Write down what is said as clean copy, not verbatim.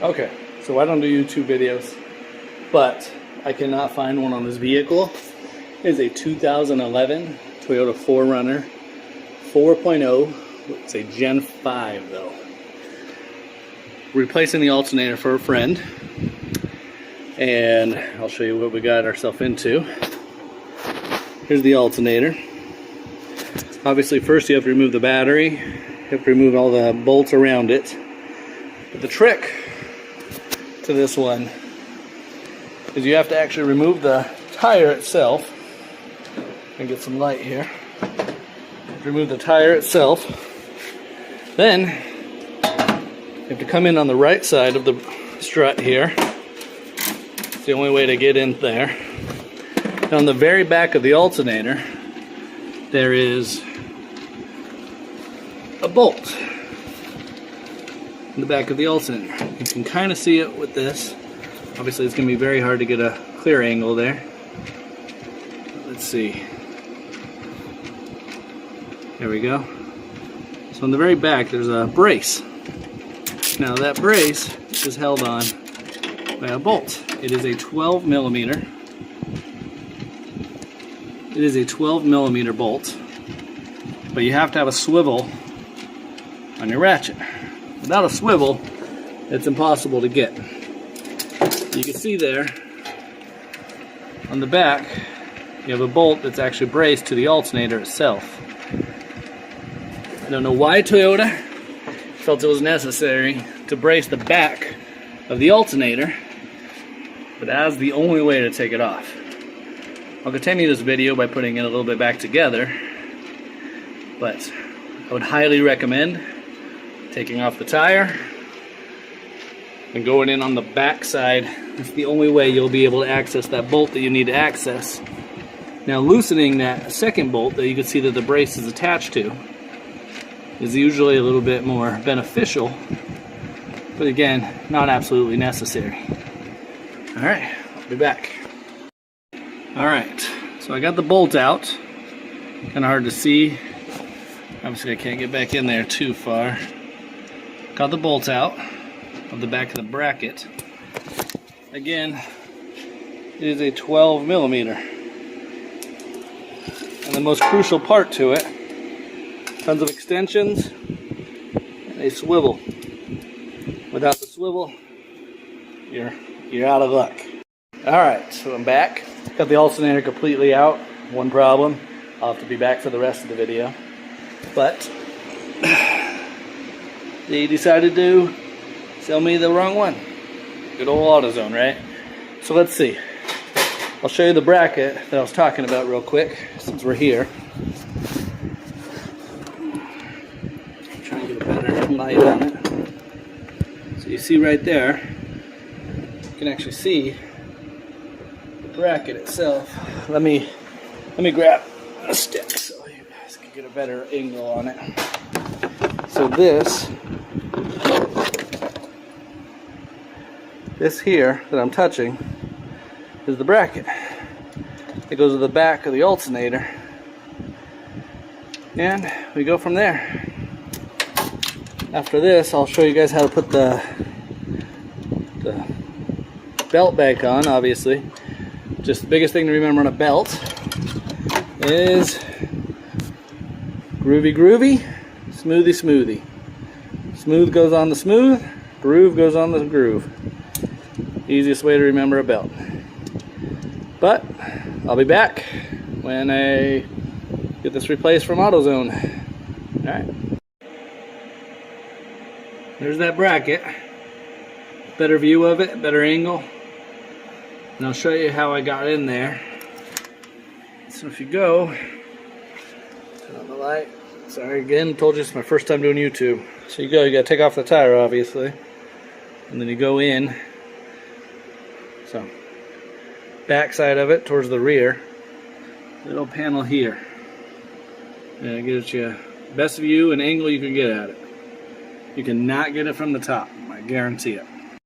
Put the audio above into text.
Okay, so I don't do YouTube videos, but I cannot find one on this vehicle. It is a 2011 Toyota 4Runner 4.0. It's a Gen 5 though. Replacing the alternator for a friend, and I'll show you what we got ourselves into. Here's the alternator. Obviously first you have to remove the battery, you have to remove all the bolts around it. But the trick to this one is you have to actually remove the tire itself. And get some light here. Remove the tire itself. Then you have to come in on the right side of the strut here. It's the only way to get in there. And on the very back of the alternator, there is a bolt in the back of the alternator. You can kind of see it with this. Obviously it's going to be very hard to get a clear angle there. Let's see. There we go. So on the very back there's a brace. Now that brace is held on by a bolt. It is a 12 millimeter. It is a 12 millimeter bolt, but you have to have a swivel on your ratchet. Without a swivel, it's impossible to get. You can see there on the back, you have a bolt that's actually braced to the alternator itself. I don't know why Toyota felt it was necessary to brace the back of the alternator, but that's the only way to take it off. I'll continue this video by putting it a little bit back together, but I would highly recommend taking off the tire and going in on the back side. It's the only way you'll be able to access that bolt that you need to access. Now loosening that second bolt that you can see that the brace is attached to is usually a little bit more beneficial, but again, not absolutely necessary. Alright, I'll be back. Alright, so I got the bolt out. Kind of hard to see. Obviously I can't get back in there too far. Got the bolt out of the back of the bracket. Again, it is a 12 millimeter. And the most crucial part to it, tons of extensions and a swivel. Without the swivel, you're out of luck. Alright, so I'm back. Got the alternator completely out. One problem, I'll have to be back for the rest of the video. But they decided to sell me the wrong one. Good old AutoZone, right? So let's see. I'll show you the bracket that I was talking about real quick, since we're here. Try and get a better light on it. So you see right there, you can actually see the bracket itself. Let me grab a stick so you guys can get a better angle on it. So this here that I'm touching is the bracket. It goes to the back of the alternator, and we go from there. After this, I'll show you guys how to put the belt back on. Obviously, just the biggest thing to remember on a belt is groovy groovy, smoothy smoothie. Smooth goes on the smooth, groove goes on the groove. Easiest way to remember a belt. But I'll be back when I get this replaced from AutoZone. Alright. There's that bracket. Better view of it, better angle. And I'll show you how I got in there. So if you go, turn on the light. Sorry again, told you it's my first time doing YouTube. So you gotta take off the tire obviously. And then you go in. So, back side of it towards the rear, little panel here, and it gives you best view and angle you can get at it. You cannot get it from the top, I guarantee it.